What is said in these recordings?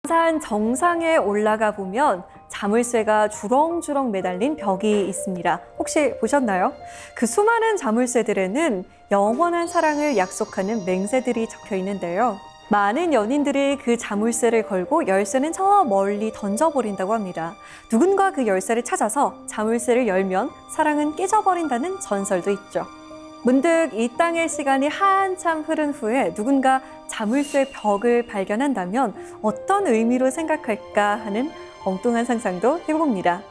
산 정상에 올라가 보면 자물쇠가 주렁주렁 매달린 벽이 있습니다. 혹시 보셨나요? 그 수많은 자물쇠들에는 영원한 사랑을 약속하는 맹세들이 적혀 있는데요. 많은 연인들이 그 자물쇠를 걸고 열쇠는 저 멀리 던져버린다고 합니다. 누군가 그 열쇠를 찾아서 자물쇠를 열면 사랑은 깨져버린다는 전설도 있죠. 문득 이 땅의 시간이 한참 흐른 후에 누군가 자물쇠 벽을 발견한다면 어떤 의미로 생각할까 하는 엉뚱한 상상도 해봅니다.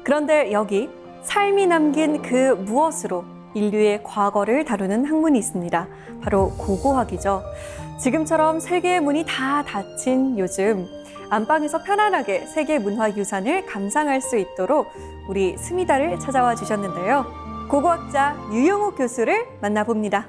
그런데 여기 삶이 남긴 그 무엇으로 인류의 과거를 다루는 학문이 있습니다. 바로 고고학이죠. 지금처럼 세계의 문이 다 닫힌 요즘 안방에서 편안하게 세계 문화유산을 감상할 수 있도록 우리 스미다를 찾아와 주셨는데요. 고고학자 유영옥 교수를 만나봅니다.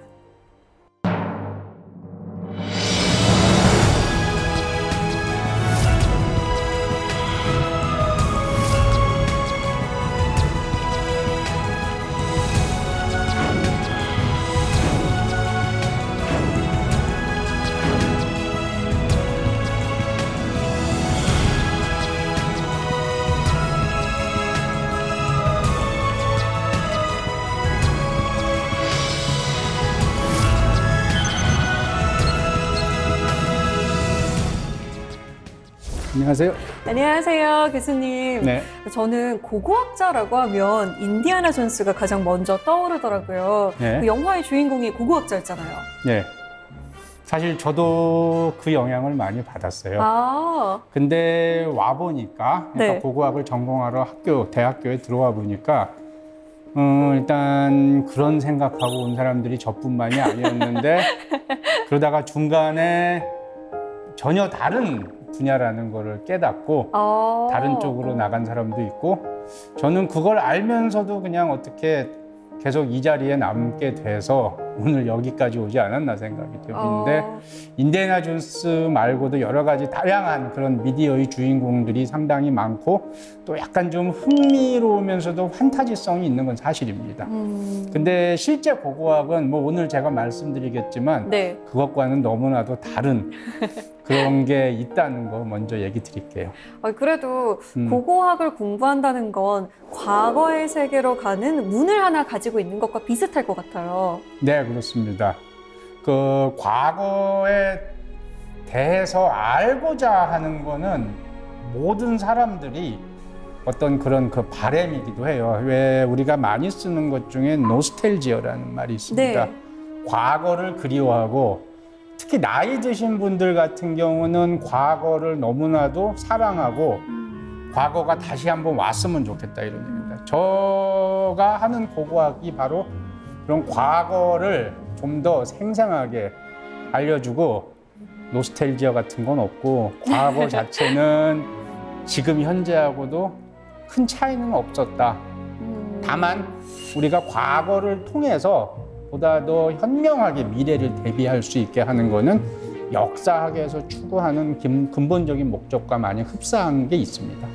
안녕하세요. 안녕하세요, 교수님. 네. 저는 고고학자라고 하면 인디아나 존스가 가장 먼저 떠오르더라고요. 네. 그 영화의 주인공이 고고학자였잖아요. 네. 사실 저도 그 영향을 많이 받았어요. 아, 근데 와 보니까, 그러니까 네. 고고학을 전공하러 대학교에 들어와 보니까, 일단 그런 생각하고 온 사람들이 저뿐만이 아니었는데, 그러다가 중간에 전혀 다른 분야라는 거를 깨닫고 다른 쪽으로 나간 사람도 있고, 저는 그걸 알면서도 그냥 어떻게 계속 이 자리에 남게 돼서 오늘 여기까지 오지 않았나 생각이 드는데, 인디애나 존스 말고도 여러 가지 다양한 그런 미디어의 주인공들이 상당히 많고 또 약간 좀 흥미로우면서도 판타지성이 있는 건 사실입니다. 근데 실제 고고학은 뭐 오늘 제가 말씀드리겠지만 네. 그것과는 너무나도 다른 그런 게 있다는 거 먼저 얘기 드릴게요. 그래도 고고학을 공부한다는 건 과거의 세계로 가는 문을 하나 가지고 있는 것과 비슷할 것 같아요. 네, 그렇습니다. 그 과거에 대해서 알고자 하는 거는 모든 사람들이 어떤 그런 그 바램이기도 해요. 왜 우리가 많이 쓰는 것 중에 노스텔지어라는 말이 있습니다. 네. 과거를 그리워하고, 특히 나이 드신 분들 같은 경우는 과거를 너무나도 사랑하고 과거가 다시 한번 왔으면 좋겠다 이런 얘기입니다. 제가 하는 고고학이 바로 그런 과거를 좀 더 생생하게 알려주고, 노스텔지어 같은 건 없고 과거 자체는 지금 현재하고도 큰 차이는 없었다. 다만 우리가 과거를 통해서 보다 더 현명하게 미래를 대비할 수 있게 하는 거는 역사학에서 추구하는 근본적인 목적과 많이 흡사한 게 있습니다.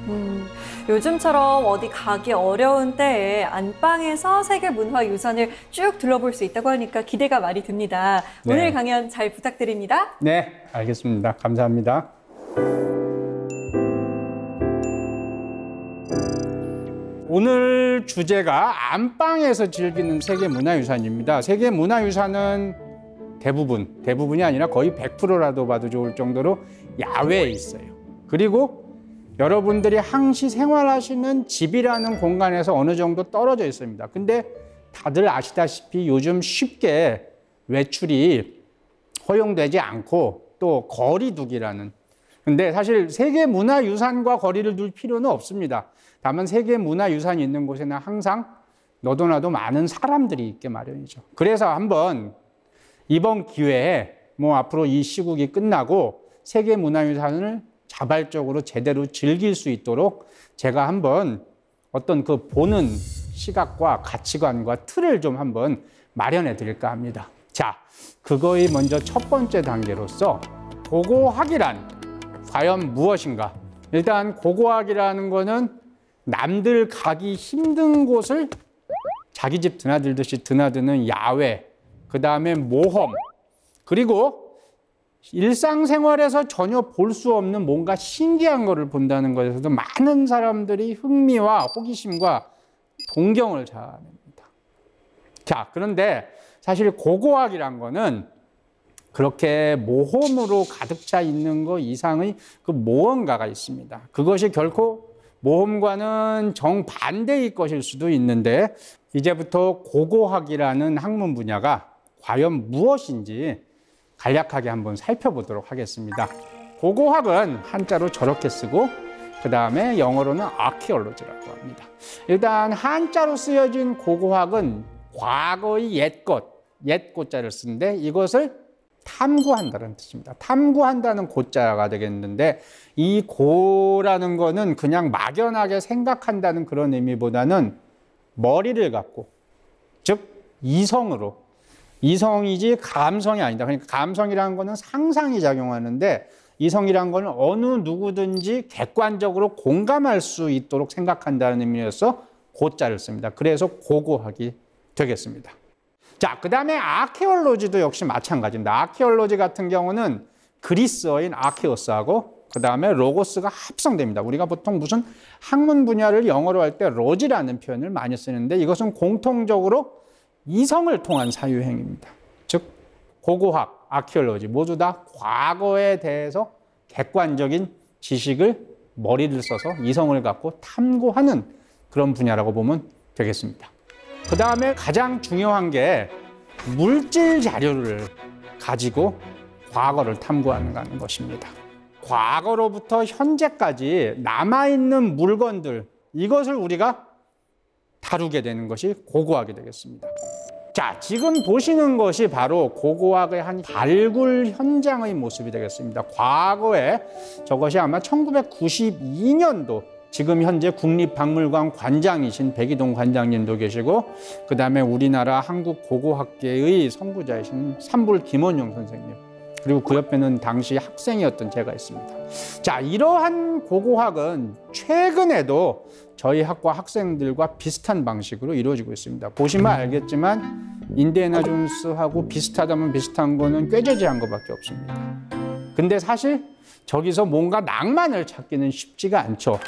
요즘처럼 어디 가기 어려운 때에 안방에서 세계 문화유산을 쭉 둘러볼 수 있다고 하니까 기대가 많이 듭니다. 네. 오늘 강연 잘 부탁드립니다. 네, 알겠습니다. 감사합니다. 오늘 주제가 안방에서 즐기는 세계문화유산입니다. 세계문화유산은 대부분이 아니라 거의 100%라도 봐도 좋을 정도로 야외에 있어요. 그리고 여러분들이 항시 생활하시는 집이라는 공간에서 어느 정도 떨어져 있습니다. 근데 다들 아시다시피 요즘 쉽게 외출이 허용되지 않고 또 거리두기라는, 근데 사실 세계문화유산과 거리를 둘 필요는 없습니다. 다만 세계문화유산이 있는 곳에는 항상 너도 나도 많은 사람들이 있게 마련이죠. 그래서 한번 이번 기회에 뭐 앞으로 이 시국이 끝나고 세계문화유산을 자발적으로 제대로 즐길 수 있도록 제가 한번 어떤 그 보는 시각과 가치관과 틀을 좀 한번 마련해 드릴까 합니다. 자, 그거의 먼저 첫 번째 단계로서 고고학이란 과연 무엇인가? 일단 고고학이라는 거는 남들 가기 힘든 곳을 자기 집 드나들듯이 드나드는 야외, 그 다음에 모험, 그리고 일상생활에서 전혀 볼 수 없는 뭔가 신기한 거를 본다는 것에서도 많은 사람들이 흥미와 호기심과 동경을 자아냅니다. 자, 그런데 사실 고고학이란 거는 그렇게 모험으로 가득 차 있는 것 이상의 그 무언가가 있습니다. 그것이 결코 모험과는 정반대의 것일 수도 있는데 이제부터 고고학이라는 학문 분야가 과연 무엇인지 간략하게 한번 살펴보도록 하겠습니다. 고고학은 한자로 저렇게 쓰고 그 다음에 영어로는 archaeology라고 합니다. 일단 한자로 쓰여진 고고학은 과거의 옛 고자를 쓰는데 이것을 탐구한다는 뜻입니다. 탐구한다는 고자가 되겠는데 이 고라는 거는 그냥 막연하게 생각한다는 그런 의미보다는 머리를 갖고 즉 이성으로 이성이지 감성이 아니다. 그러니까 감성이라는 거는 상상이 작용하는데 이성이라는 거는 어느 누구든지 객관적으로 공감할 수 있도록 생각한다는 의미에서 고자를 씁니다. 그래서 고고학이 되겠습니다. 자, 그 다음에 아케올로지도 역시 마찬가지입니다. 아케올로지 같은 경우는 그리스어인 아케오스하고 그 다음에 로고스가 합성됩니다. 우리가 보통 무슨 학문 분야를 영어로 할 때 로지라는 표현을 많이 쓰는데 이것은 공통적으로 이성을 통한 사유행위입니다. 즉 고고학, 아케올로지 모두 다 과거에 대해서 객관적인 지식을 머리를 써서 이성을 갖고 탐구하는 그런 분야라고 보면 되겠습니다. 그 다음에 가장 중요한 게 물질 자료를 가지고 과거를 탐구하는 것입니다. 과거로부터 현재까지 남아있는 물건들, 이것을 우리가 다루게 되는 것이 고고학이 되겠습니다. 자, 지금 보시는 것이 바로 고고학의 한 발굴 현장의 모습이 되겠습니다. 과거에 저것이 아마 1992년도 지금 현재 국립박물관 관장이신 백이동 관장님도 계시고 그 다음에 우리나라 한국고고학계의 선구자이신 삼불 김원용 선생님 그리고 그 옆에는 당시 학생이었던 제가 있습니다. 자, 이러한 고고학은 최근에도 저희 학과 학생들과 비슷한 방식으로 이루어지고 있습니다. 보시면 알겠지만 인디애나 존스하고 비슷하다면 비슷한 거는 꾀죄죄한 것밖에 없습니다. 근데 사실 저기서 뭔가 낭만을 찾기는 쉽지가 않죠.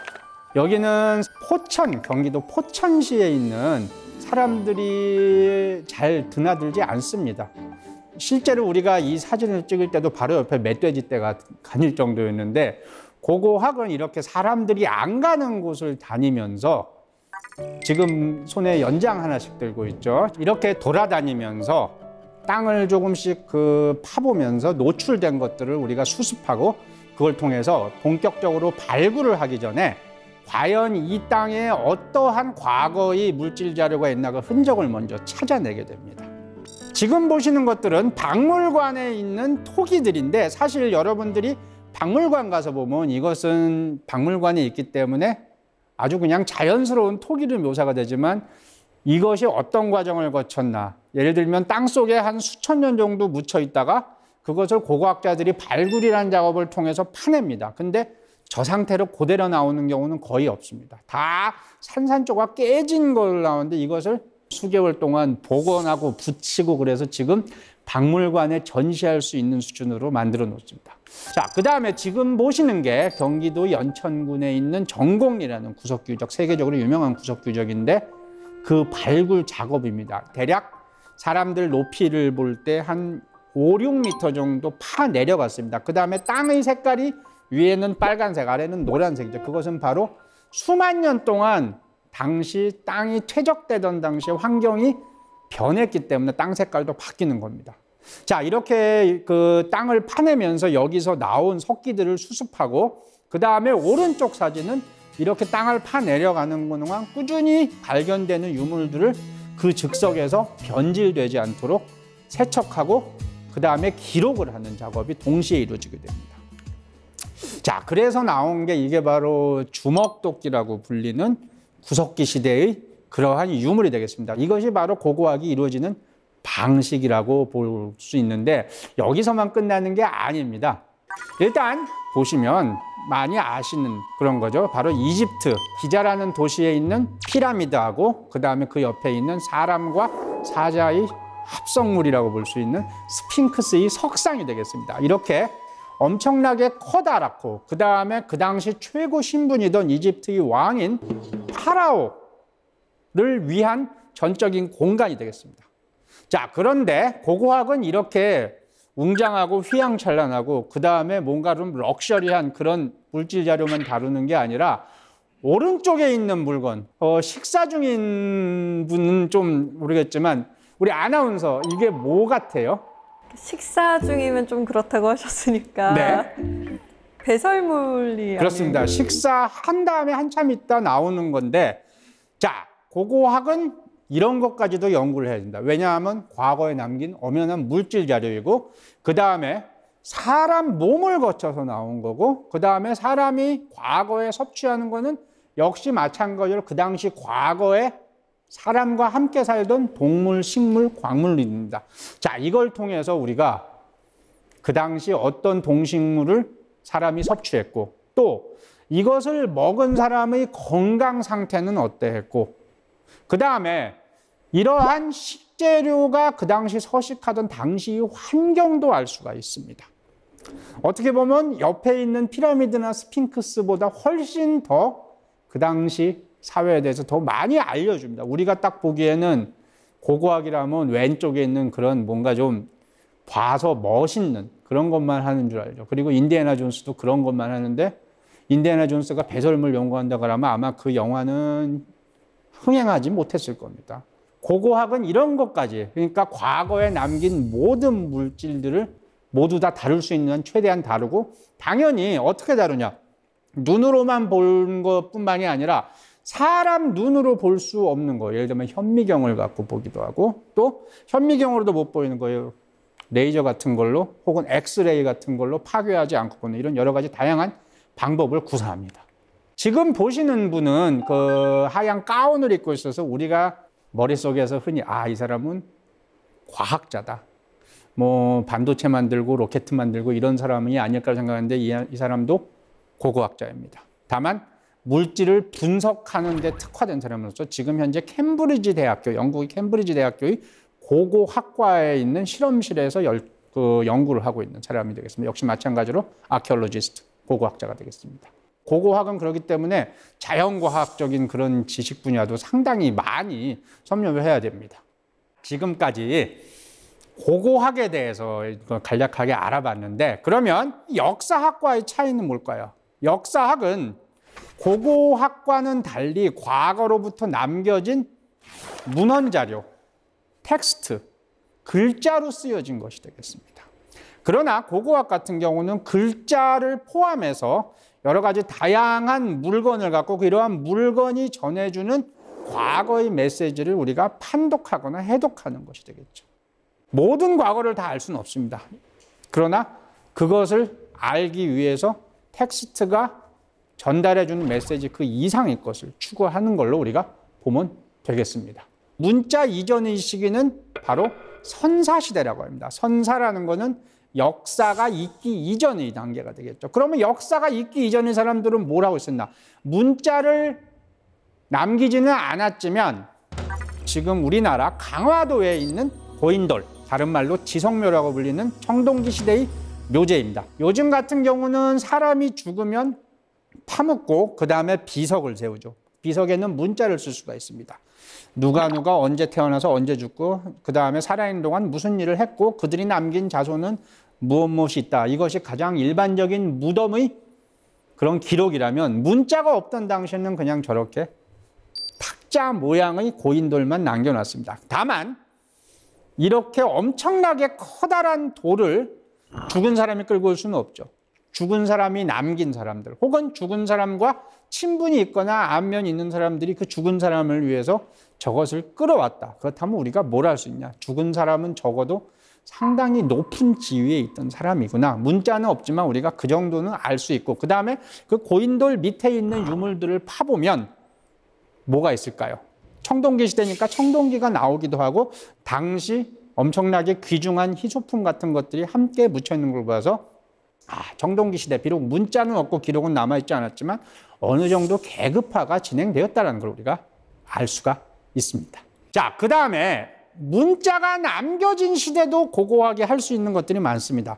여기는 포천, 경기도 포천시에 있는 사람들이 잘 드나들지 않습니다. 실제로 우리가 이 사진을 찍을 때도 바로 옆에 멧돼지 떼가 가닐 정도였는데 고고학은 이렇게 사람들이 안 가는 곳을 다니면서 지금 손에 연장 하나씩 들고 있죠. 이렇게 돌아다니면서 땅을 조금씩 파보면서 노출된 것들을 우리가 수습하고 그걸 통해서 본격적으로 발굴을 하기 전에 과연 이 땅에 어떠한 과거의 물질 자료가 있나 그 흔적을 먼저 찾아내게 됩니다. 지금 보시는 것들은 박물관에 있는 토기들인데 사실 여러분들이 박물관 가서 보면 이것은 박물관에 있기 때문에 아주 그냥 자연스러운 토기로 묘사가 되지만 이것이 어떤 과정을 거쳤나 예를 들면 땅속에 한 수천 년 정도 묻혀 있다가 그것을 고고학자들이 발굴이라는 작업을 통해서 파냅니다. 근데 저 상태로 그대로 나오는 경우는 거의 없습니다. 다 산산조각 깨진 걸 나오는데 이것을 수개월 동안 복원하고 붙이고 그래서 지금 박물관에 전시할 수 있는 수준으로 만들어 놓습니다. 자, 그 다음에 지금 보시는 게 경기도 연천군에 있는 정공이라는 구석규적, 세계적으로 유명한 구석규적인데 그 발굴 작업입니다. 대략 사람들 높이를 볼 때 한 5, 6m 정도 파 내려갔습니다. 그 다음에 땅의 색깔이 위에는 빨간색, 아래는 노란색이죠. 그것은 바로 수만 년 동안 당시 땅이 퇴적되던 당시 환경이 변했기 때문에 땅 색깔도 바뀌는 겁니다. 자, 이렇게 그 땅을 파내면서 여기서 나온 석기들을 수습하고 그 다음에 오른쪽 사진은 이렇게 땅을 파내려가는 동안 꾸준히 발견되는 유물들을 그 즉석에서 변질되지 않도록 세척하고 그 다음에 기록을 하는 작업이 동시에 이루어지게 됩니다. 자, 그래서 나온 게 이게 바로 주먹도끼라고 불리는 구석기 시대의 그러한 유물이 되겠습니다. 이것이 바로 고고학이 이루어지는 방식이라고 볼 수 있는데 여기서만 끝나는 게 아닙니다. 일단 보시면 많이 아시는 그런 거죠. 바로 이집트 기자라는 도시에 있는 피라미드하고 그 다음에 그 옆에 있는 사람과 사자의 합성물이라고 볼 수 있는 스핑크스의 석상이 되겠습니다. 이렇게 엄청나게 커다랗고 그 다음에 그 당시 최고 신분이던 이집트의 왕인 파라오를 위한 전적인 공간이 되겠습니다. 자, 그런데 고고학은 이렇게 웅장하고 휘황찬란하고 그 다음에 뭔가 좀 럭셔리한 그런 물질 자료만 다루는 게 아니라 오른쪽에 있는 물건, 식사 중인 분은 좀 모르겠지만 우리 아나운서 이게 뭐 같아요? 식사 중이면 좀 그렇다고 하셨으니까 네. 배설물이 그렇습니다. 아닌... 식사한 다음에 한참 있다 나오는 건데 자, 고고학은 이런 것까지도 연구를 해야 된다. 왜냐하면 과거에 남긴 엄연한 물질 자료이고 그 다음에 사람 몸을 거쳐서 나온 거고 그 다음에 사람이 과거에 섭취하는 거는 역시 마찬가지로 그 당시 과거에 사람과 함께 살던 동물, 식물, 광물입니다. 자, 이걸 통해서 우리가 그 당시 어떤 동식물을 사람이 섭취했고 또 이것을 먹은 사람의 건강 상태는 어떠했고 그 다음에 이러한 식재료가 그 당시 서식하던 당시의 환경도 알 수가 있습니다. 어떻게 보면 옆에 있는 피라미드나 스핑크스보다 훨씬 더 그 당시 사회에 대해서 더 많이 알려줍니다. 우리가 딱 보기에는 고고학이라면 왼쪽에 있는 그런 뭔가 좀 봐서 멋있는 그런 것만 하는 줄 알죠. 그리고 인디애나 존스도 그런 것만 하는데 인디애나 존스가 배설물 연구한다 그러면 아마 그 영화는 흥행하지 못했을 겁니다. 고고학은 이런 것까지, 그러니까 과거에 남긴 모든 물질들을 모두 다 다룰 수 있는 한 최대한 다루고 당연히 어떻게 다루냐. 눈으로만 본 것뿐만이 아니라 사람 눈으로 볼 수 없는 거, 예를 들면 현미경을 갖고 보기도 하고 또 현미경으로도 못 보이는 거예요. 레이저 같은 걸로 혹은 엑스레이 같은 걸로 파괴하지 않고 보는 이런 여러 가지 다양한 방법을 구사합니다. 지금 보시는 분은 그 하얀 가운을 입고 있어서 우리가 머릿속에서 흔히 이 사람은 과학자다. 뭐 반도체 만들고 로켓 만들고 이런 사람이 아닐까 생각하는데 이 사람도 고고학자입니다. 다만 물질을 분석하는 데 특화된 사람으로서 지금 현재 캠브리지 대학교, 영국의 캠브리지 대학교의 고고학과에 있는 실험실에서 연구를 하고 있는 사람이 되겠습니다. 역시 마찬가지로 아케올로지스트, 고고학자가 되겠습니다. 고고학은 그렇기 때문에 자연과학적인 그런 지식 분야도 상당히 많이 섭렵을 해야 됩니다. 지금까지 고고학에 대해서 간략하게 알아봤는데 그러면 역사학과의 차이는 뭘까요? 역사학은 고고학과는 달리 과거로부터 남겨진 문헌자료, 텍스트, 글자로 쓰여진 것이 되겠습니다. 그러나 고고학 같은 경우는 글자를 포함해서 여러 가지 다양한 물건을 갖고 이러한 물건이 전해주는 과거의 메시지를 우리가 판독하거나 해독하는 것이 되겠죠. 모든 과거를 다 알 수는 없습니다. 그러나 그것을 알기 위해서 텍스트가 전달해주는 메시지 그 이상의 것을 추구하는 걸로 우리가 보면 되겠습니다. 문자 이전의 시기는 바로 선사시대라고 합니다. 선사라는 것은 역사가 있기 이전의 단계가 되겠죠. 그러면 역사가 있기 이전의 사람들은 뭘 하고 있었나? 문자를 남기지는 않았지만 지금 우리나라 강화도에 있는 고인돌, 다른 말로 지성묘라고 불리는 청동기 시대의 묘제입니다. 요즘 같은 경우는 사람이 죽으면 파묻고 그 다음에 비석을 세우죠. 비석에는 문자를 쓸 수가 있습니다. 누가 언제 태어나서 언제 죽고 그 다음에 살아있는 동안 무슨 일을 했고 그들이 남긴 자손은 무엇이 있다. 이것이 가장 일반적인 무덤의 그런 기록이라면 문자가 없던 당시에는 그냥 저렇게 탁자 모양의 고인돌만 남겨놨습니다. 다만 이렇게 엄청나게 커다란 돌을 죽은 사람이 끌고 올 수는 없죠. 죽은 사람이 남긴 사람들 혹은 죽은 사람과 친분이 있거나 안면이 있는 사람들이 그 죽은 사람을 위해서 저것을 끌어왔다. 그렇다면 우리가 뭘 할 수 있냐. 죽은 사람은 적어도 상당히 높은 지위에 있던 사람이구나. 문자는 없지만 우리가 그 정도는 알 수 있고 그 다음에 그 고인돌 밑에 있는 유물들을 파보면 뭐가 있을까요? 청동기 시대니까 청동기가 나오기도 하고 당시 엄청나게 귀중한 희소품 같은 것들이 함께 묻혀 있는 걸 봐서 청동기 시대 비록 문자는 없고 기록은 남아있지 않았지만 어느 정도 계급화가 진행되었다는 걸 우리가 알 수가 있습니다. 자, 그 다음에 문자가 남겨진 시대도 고고하게 할 수 있는 것들이 많습니다.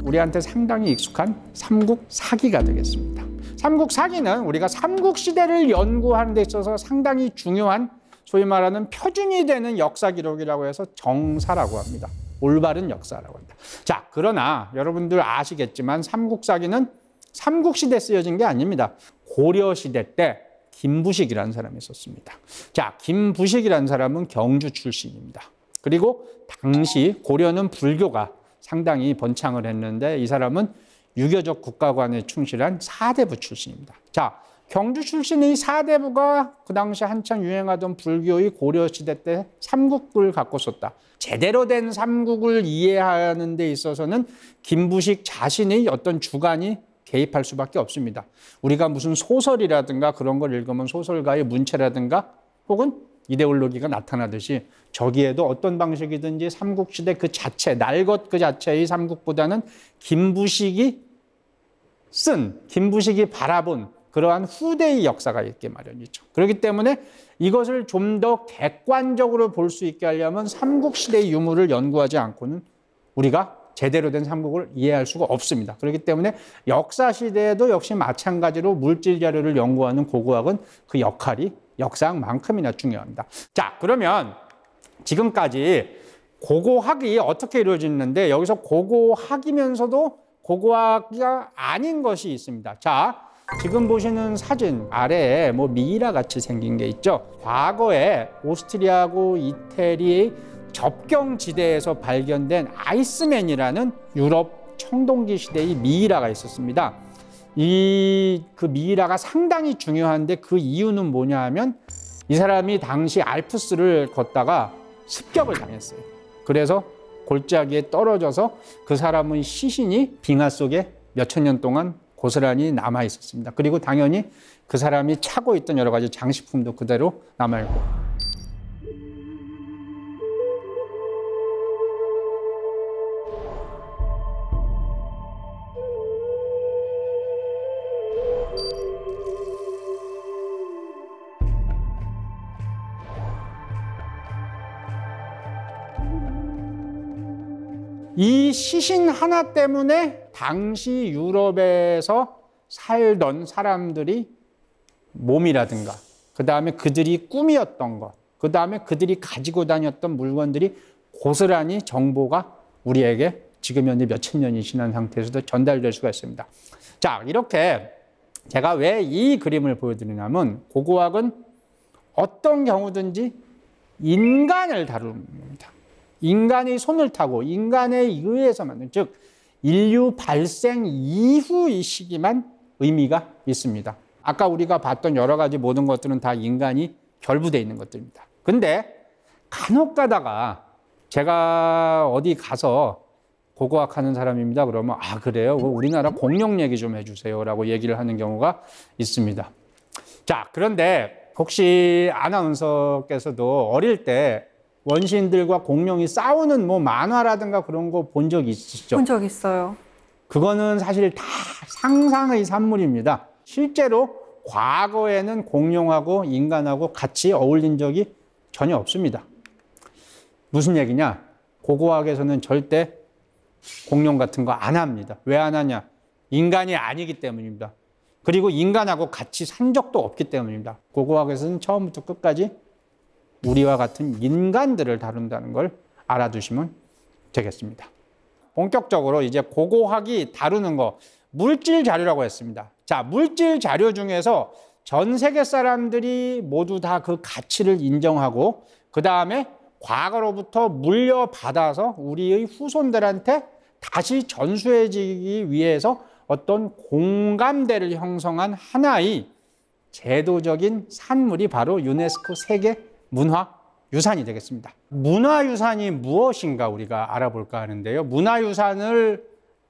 우리한테 상당히 익숙한 삼국사기가 되겠습니다. 삼국사기는 우리가 삼국시대를 연구하는 데 있어서 상당히 중요한 소위 말하는 표준이 되는 역사 기록이라고 해서 정사라고 합니다. 올바른 역사라고 합니다. 자, 그러나 여러분들 아시겠지만 삼국사기는 삼국시대에 쓰여진 게 아닙니다. 고려시대 때 김부식이라는 사람이 있었습니다. 자, 김부식이라는 사람은 경주 출신입니다. 그리고 당시 고려는 불교가 상당히 번창을 했는데 이 사람은 유교적 국가관에 충실한 사대부 출신입니다. 자, 경주 출신의 사대부가 그 당시 한창 유행하던 불교의 고려시대 때 삼국을 갖고 썼다. 제대로 된 삼국을 이해하는 데 있어서는 김부식 자신의 어떤 주관이 개입할 수밖에 없습니다. 우리가 무슨 소설이라든가 그런 걸 읽으면 소설가의 문체라든가 혹은 이데올로기가 나타나듯이 저기에도 어떤 방식이든지 삼국시대 그 자체, 날 것 그 자체의 삼국보다는 김부식이 바라본 그러한 후대의 역사가 있게 마련이죠. 그렇기 때문에 이것을 좀 더 객관적으로 볼 수 있게 하려면 삼국시대의 유물을 연구하지 않고는 우리가 제대로 된 삼국을 이해할 수가 없습니다. 그렇기 때문에 역사시대에도 역시 마찬가지로 물질 자료를 연구하는 고고학은 그 역할이 역사학만큼이나 중요합니다. 자, 그러면 지금까지 고고학이 어떻게 이루어지는데 여기서 고고학이면서도 고고학이 아닌 것이 있습니다. 자, 지금 보시는 사진 아래에 미이라 같이 생긴 게 있죠. 과거에 오스트리아하고 이태리 접경지대에서 발견된 아이스맨이라는 유럽 청동기 시대의 미이라가 있었습니다. 그 미이라가 상당히 중요한데 그 이유는 뭐냐 하면 이 사람이 당시 알프스를 걷다가 습격을 당했어요. 그래서 골짜기에 떨어져서 그 사람의 시신이 빙하 속에 몇천 년 동안 고스란히 남아 있었습니다. 그리고 당연히 그 사람이 차고 있던 여러 가지 장식품도 그대로 남아있고. 이 시신 하나 때문에 당시 유럽에서 살던 사람들이 몸이라든가 그 다음에 그들이 꿈이었던 것, 그 다음에 그들이 가지고 다녔던 물건들이 고스란히 정보가 우리에게 지금 현재 몇천 년이 지난 상태에서도 전달될 수가 있습니다. 자, 이렇게 제가 왜 이 그림을 보여드리냐면 고고학은 어떤 경우든지 인간을 다룹니다. 인간의 손을 타고 인간에 의해서 만든, 즉 인류 발생 이후의 시기만 의미가 있습니다. 아까 우리가 봤던 여러 가지 모든 것들은 다 인간이 결부되어 있는 것들입니다. 근데 간혹 가다가 제가 어디 가서 고고학 하는 사람입니다. 그러면 아, 그래요? 우리나라 공룡 얘기 좀 해주세요 라고 얘기를 하는 경우가 있습니다. 자, 그런데 혹시 아나운서께서도 어릴 때 원시인들과 공룡이 싸우는 만화라든가 그런 거 본 적 있으시죠? 본 적 있어요. 그거는 사실 다 상상의 산물입니다. 실제로 과거에는 공룡하고 인간하고 같이 어울린 적이 전혀 없습니다. 무슨 얘기냐? 고고학에서는 절대 공룡 같은 거 안 합니다. 왜 안 하냐? 인간이 아니기 때문입니다. 그리고 인간하고 같이 산 적도 없기 때문입니다. 고고학에서는 처음부터 끝까지 우리와 같은 인간들을 다룬다는 걸 알아두시면 되겠습니다. 본격적으로 이제 고고학이 다루는 거, 물질 자료라고 했습니다. 자, 물질 자료 중에서 전 세계 사람들이 모두 다 그 가치를 인정하고 그 다음에 과거로부터 물려받아서 우리의 후손들한테 다시 전수해지기 위해서 어떤 공감대를 형성한 하나의 제도적인 산물이 바로 유네스코 세계 문화유산이 되겠습니다. 문화유산이 무엇인가 우리가 알아볼까 하는데요. 문화유산을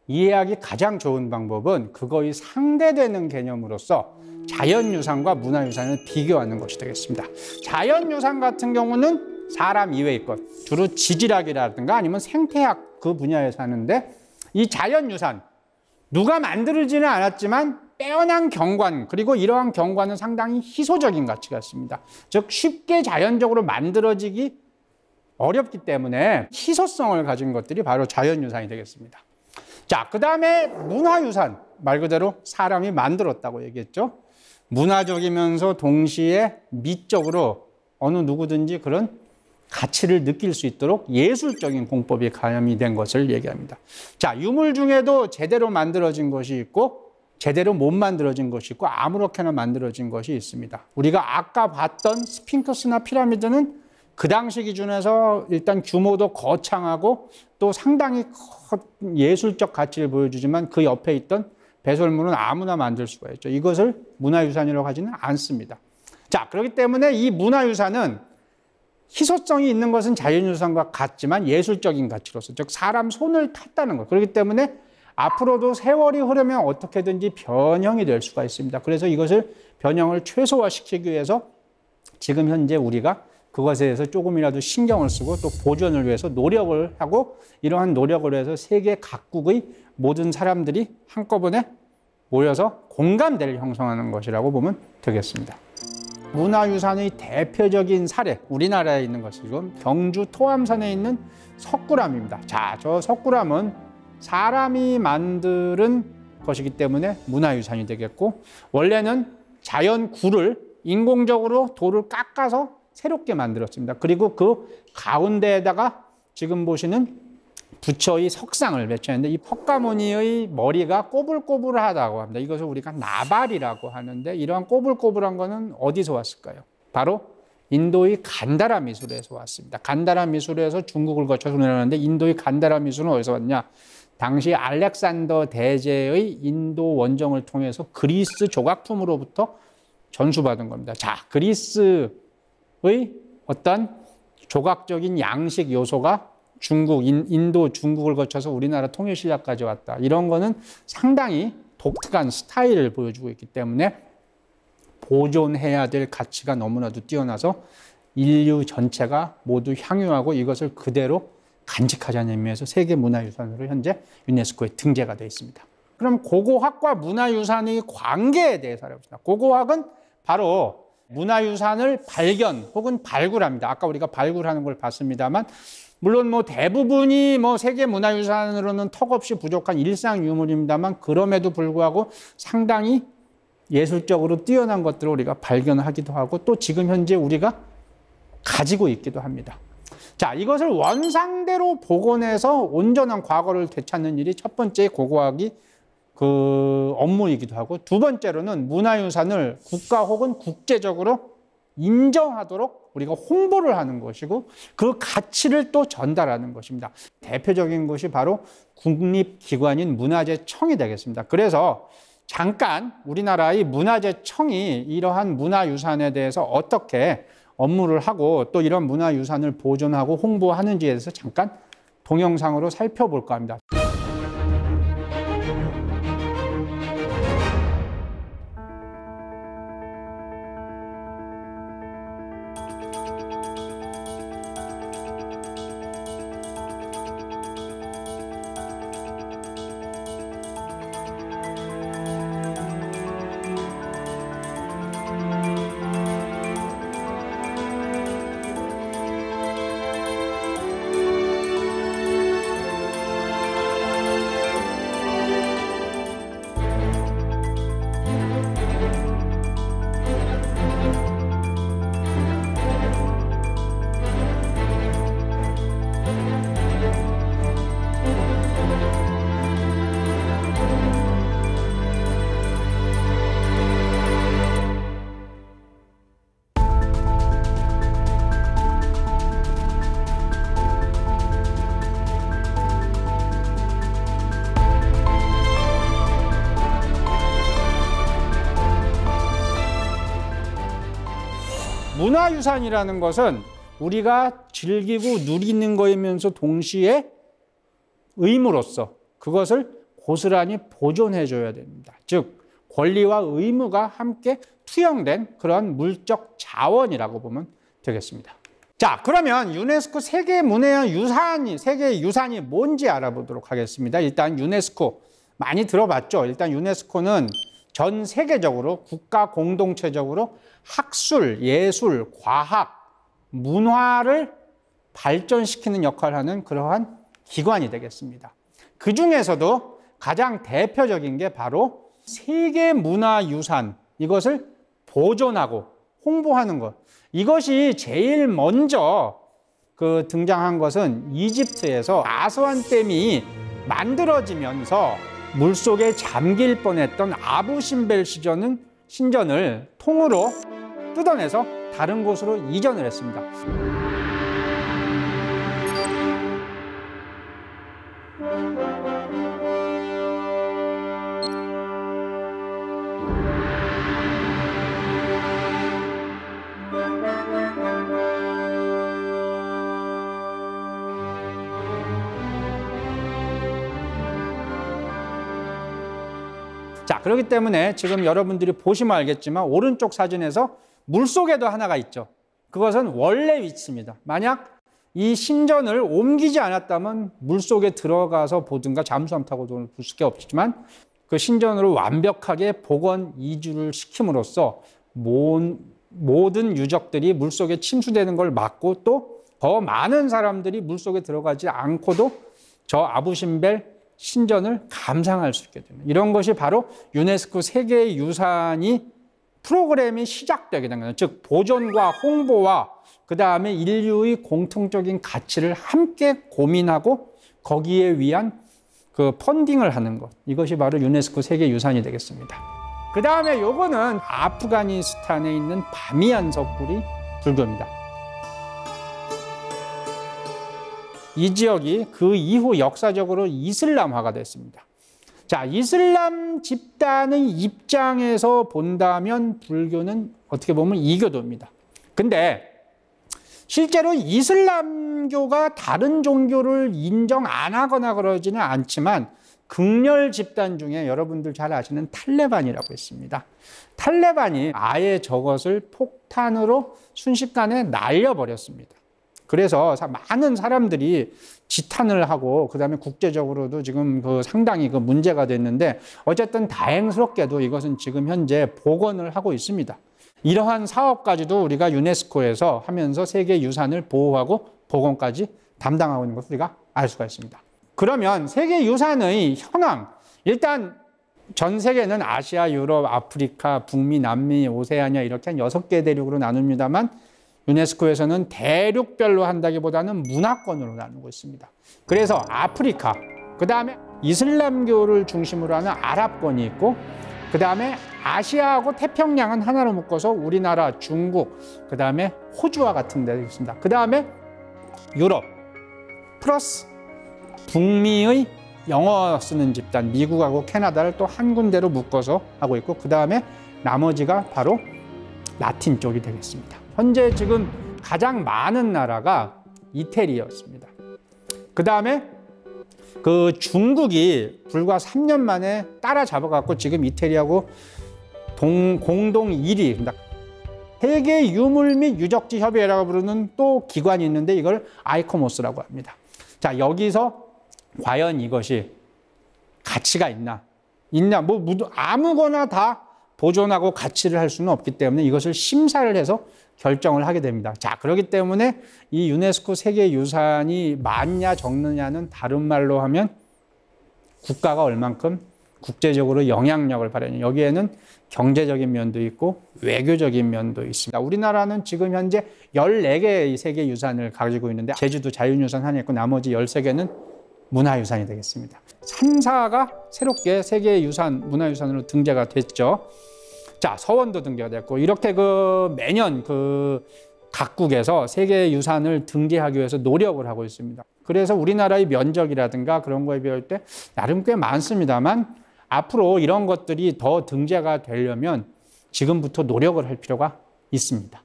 이해하기 가장 좋은 방법은 그거의 상대되는 개념으로서 자연유산과 문화유산을 비교하는 것이 되겠습니다. 자연유산 같은 경우는 사람 이외의 것, 주로 지질학이라든가 아니면 생태학 그 분야에 사는데 이 자연유산, 누가 만들지는 않았지만 빼어난 경관, 그리고 이러한 경관은 상당히 희소적인 가치가 있습니다. 즉 쉽게 자연적으로 만들어지기 어렵기 때문에 희소성을 가진 것들이 바로 자연유산이 되겠습니다. 자, 그 다음에 문화유산, 말 그대로 사람이 만들었다고 얘기했죠. 문화적이면서 동시에 미적으로 어느 누구든지 그런 가치를 느낄 수 있도록 예술적인 공법이 가함이 된 것을 얘기합니다. 자, 유물 중에도 제대로 만들어진 것이 있고 제대로 못 만들어진 것이 있고 아무렇게나 만들어진 것이 있습니다. 우리가 아까 봤던 스핑크스나 피라미드는 그 당시 기준에서 일단 규모도 거창하고 또 상당히 예술적 가치를 보여주지만 그 옆에 있던 배설물은 아무나 만들 수가 있죠. 이것을 문화유산이라고 하지는 않습니다. 자, 그렇기 때문에 이 문화유산은 희소성이 있는 것은 자연유산과 같지만 예술적인 가치로서, 즉 사람 손을 탔다는 것. 그렇기 때문에 앞으로도 세월이 흐르면 어떻게든지 변형이 될 수가 있습니다. 그래서 이것을 변형을 최소화시키기 위해서 지금 현재 우리가 그것에 대해서 조금이라도 신경을 쓰고 또 보존을 위해서 노력을 하고 이러한 노력을 해서 세계 각국의 모든 사람들이 한꺼번에 모여서 공감대를 형성하는 것이라고 보면 되겠습니다. 문화유산의 대표적인 사례, 우리나라에 있는 것이고 경주 토암산에 있는 석굴암입니다. 자, 저 석굴암은 사람이 만드는 것이기 때문에 문화유산이 되겠고 원래는 자연 굴을 인공적으로 돌을 깎아서 새롭게 만들었습니다. 그리고 그 가운데에다가 지금 보시는 부처의 석상을 배치했는데 이 퍽가모니의 머리가 꼬불꼬불하다고 합니다. 이것을 우리가 나발이라고 하는데 이러한 꼬불꼬불한 거는 어디서 왔을까요? 바로 인도의 간다라 미술에서 왔습니다. 간다라 미술에서 중국을 거쳐서 내려오는데 인도의 간다라 미술은 어디서 왔냐? 당시 알렉산더 대제의 인도 원정을 통해서 그리스 조각품으로부터 전수받은 겁니다. 자, 그리스의 어떤 조각적인 양식 요소가 중국, 인도, 중국을 거쳐서 우리나라 통일신라까지 왔다. 이런 거는 상당히 독특한 스타일을 보여주고 있기 때문에 보존해야 될 가치가 너무나도 뛰어나서 인류 전체가 모두 향유하고 이것을 그대로 간직하자는 의미에서 세계문화유산으로 현재 유네스코에 등재가 되어 있습니다. 그럼 고고학과 문화유산의 관계에 대해서 알아봅시다. 고고학은 바로 문화유산을 발견 혹은 발굴합니다. 아까 우리가 발굴하는 걸 봤습니다만 물론 대부분이 세계문화유산으로는 턱없이 부족한 일상 유물입니다만 그럼에도 불구하고 상당히 예술적으로 뛰어난 것들을 우리가 발견하기도 하고 또 지금 현재 우리가 가지고 있기도 합니다. 자, 이것을 원상대로 복원해서 온전한 과거를 되찾는 일이 첫 번째 고고학이 그 업무이기도 하고 두 번째로는 문화유산을 국가 혹은 국제적으로 인정하도록 우리가 홍보를 하는 것이고 그 가치를 또 전달하는 것입니다. 대표적인 것이 바로 국립기관인 문화재청이 되겠습니다. 그래서 잠깐 우리나라의 문화재청이 이러한 문화유산에 대해서 어떻게 업무를 하고 또 이런 문화유산을 보존하고 홍보하는지에 대해서 잠깐 동영상으로 살펴볼까 합니다. 문화유산이라는 것은 우리가 즐기고 누리는 거이면서 동시에 의무로서 그것을 고스란히 보존해줘야 됩니다. 즉 권리와 의무가 함께 투영된 그런 물적 자원이라고 보면 되겠습니다. 자, 그러면 유네스코 세계 유산이 뭔지 알아보도록 하겠습니다. 일단 유네스코 많이 들어봤죠? 일단 유네스코는 전 세계적으로 국가 공동체적으로 학술, 예술, 과학, 문화를 발전시키는 역할을 하는 그러한 기관이 되겠습니다. 그 중에서도 가장 대표적인 게 바로 세계문화유산, 이것을 보존하고 홍보하는 것. 이것이 제일 먼저 등장한 것은 이집트에서 아스완댐이 만들어지면서 물속에 잠길 뻔했던 아부심벨 신전을 통으로 뜯어내서 다른 곳으로 이전을 했습니다. 자, 그렇기 때문에 지금 여러분들이 보시면 알겠지만 오른쪽 사진에서 물속에도 하나가 있죠. 그것은 원래 위치입니다. 만약 이 신전을 옮기지 않았다면 물속에 들어가서 보든가 잠수함 타고 볼 수밖에 없지만 그 신전으로 완벽하게 복원 이주를 시킴으로써 모든 유적들이 물속에 침수되는 걸 막고 또 더 많은 사람들이 물속에 들어가지 않고도 저 아부심벨 신전을 감상할 수 있게 되는 이런 것이 바로 유네스코 세계유산이 프로그램이 시작되게 된 거예요. 즉 보존과 홍보와 그 다음에 인류의 공통적인 가치를 함께 고민하고 거기에 위한 펀딩을 하는 것. 이것이 바로 유네스코 세계유산이 되겠습니다. 그 다음에 요거는 아프가니스탄에 있는 바미안 석굴이 불교입니다. 이 지역이 그 이후 역사적으로 이슬람화가 됐습니다. 자, 이슬람 집단의 입장에서 본다면 불교는 어떻게 보면 이교도입니다. 근데 실제로 이슬람교가 다른 종교를 인정 안 하거나 그러지는 않지만 극렬 집단 중에 여러분들 잘 아시는 탈레반이라고 있습니다. 탈레반이 아예 저것을 폭탄으로 순식간에 날려버렸습니다. 그래서 많은 사람들이 지탄을 하고 그다음에 국제적으로도 지금 상당히 문제가 됐는데 어쨌든 다행스럽게도 이것은 지금 현재 복원을 하고 있습니다. 이러한 사업까지도 우리가 유네스코에서 하면서 세계유산을 보호하고 복원까지 담당하고 있는 것을 우리가 알 수가 있습니다. 그러면 세계유산의 현황, 일단 전 세계는 아시아, 유럽, 아프리카, 북미, 남미, 오세아니아 이렇게 한 6개 대륙으로 나눕니다만 유네스코에서는 대륙별로 한다기보다는 문화권으로 나누고 있습니다. 그래서 아프리카, 그 다음에 이슬람교를 중심으로 하는 아랍권이 있고 그 다음에 아시아하고 태평양은 하나로 묶어서 우리나라, 중국, 그 다음에 호주와 같은 데가 있습니다. 그 다음에 유럽 플러스 북미의 영어 쓰는 집단, 미국하고 캐나다를 또 한 군데로 묶어서 하고 있고 그 다음에 나머지가 바로 라틴 쪽이 되겠습니다. 현재 지금 가장 많은 나라가 이태리였습니다. 그 다음에 중국이 불과 3년 만에 따라잡아갖고 지금 이태리하고 공동 1위, 세계 유물 및 유적지 협의회라고 부르는 또 기관이 있는데 이걸 아이코모스라고 합니다. 자, 여기서 과연 이것이 가치가 있나? 아무거나 다 보존하고 가치를 할 수는 없기 때문에 이것을 심사를 해서 결정을 하게 됩니다. 자, 그렇기 때문에 이 유네스코 세계유산이 많냐 적느냐는 다른 말로 하면 국가가 얼만큼 국제적으로 영향력을 발휘하냐. 여기에는 경제적인 면도 있고 외교적인 면도 있습니다. 우리나라는 지금 현재 14개의 세계유산을 가지고 있는데 제주도 자연유산 하나 있고 나머지 13개는 문화유산이 되겠습니다. 3사가 새롭게 세계유산, 문화유산으로 등재가 됐죠. 자, 서원도 등재가 됐고 이렇게 매년 각국에서 세계유산을 등재하기 위해서 노력을 하고 있습니다. 그래서 우리나라의 면적이라든가 그런 거에 비할 때 나름 꽤 많습니다만 앞으로 이런 것들이 더 등재가 되려면 지금부터 노력을 할 필요가 있습니다.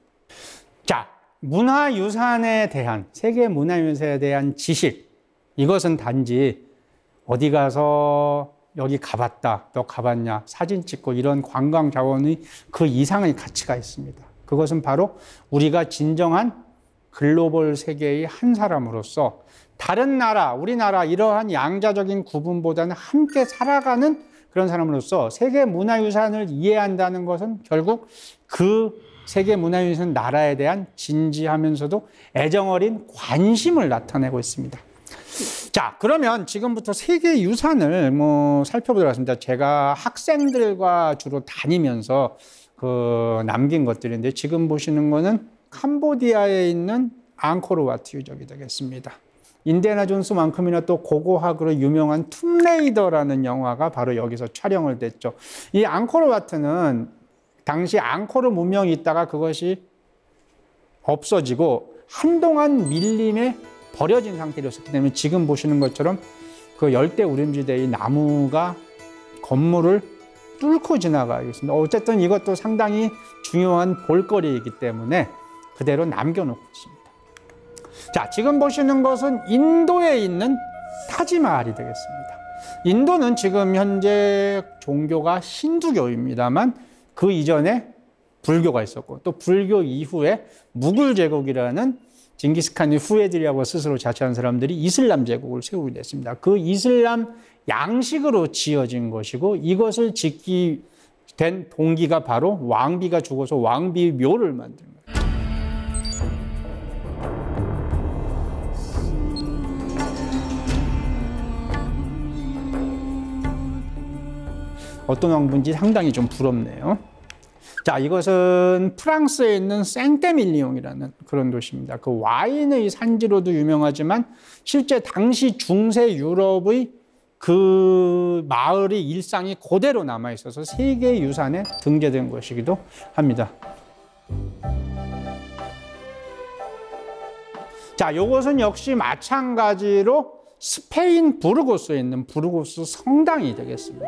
자, 문화유산에 대한, 세계문화유산에 대한 지식, 이것은 단지 어디 가서 여기 가봤다, 너 가봤냐, 사진 찍고 이런 관광 자원의 그 이상의 가치가 있습니다. 그것은 바로 우리가 진정한 글로벌 세계의 한 사람으로서 다른 나라, 우리나라 이러한 양자적인 구분보다는 함께 살아가는 그런 사람으로서 세계문화유산을 이해한다는 것은 결국 그 세계문화유산 나라에 대한 진지하면서도 애정어린 관심을 나타내고 있습니다. 자, 그러면 지금부터 세계유산을 살펴보도록 하겠습니다. 제가 학생들과 주로 다니면서 남긴 것들인데 지금 보시는 거는 캄보디아에 있는 앙코르와트 유적이 되겠습니다. 인디애나 존스만큼이나 또 고고학으로 유명한 툼레이더라는 영화가 바로 여기서 촬영을 됐죠. 이 앙코르와트는 당시 앙코르 문명이 있다가 그것이 없어지고 한동안 밀림에 버려진 상태였기 때문에 지금 보시는 것처럼 그 열대 우림지대의 나무가 건물을 뚫고 지나가고 있습니다. 어쨌든 이것도 상당히 중요한 볼거리이기 때문에 그대로 남겨놓고 있습니다. 자, 지금 보시는 것은 인도에 있는 타지마할이 되겠습니다. 인도는 지금 현재 종교가 힌두교입니다만 그 이전에 불교가 있었고 또 불교 이후에 무굴 제국이라는 징기스칸의 후예들이라고 스스로 자처한 사람들이 이슬람 제국을 세우게 됐습니다. 그 이슬람 양식으로 지어진 것이고 이것을 짓기 된 동기가 바로 왕비가 죽어서 왕비 묘를 만든 거예요. 어떤 왕비인지 상당히 좀 부럽네요. 자, 이것은 프랑스에 있는 생떼밀리옹이라는 그런 도시입니다. 그 와인의 산지로도 유명하지만 실제 당시 중세 유럽의 그 마을의 일상이 그대로 남아 있어서 세계유산에 등재된 것이기도 합니다. 자, 이것은 역시 마찬가지로 스페인 부르고스에 있는 부르고스 성당이 되겠습니다.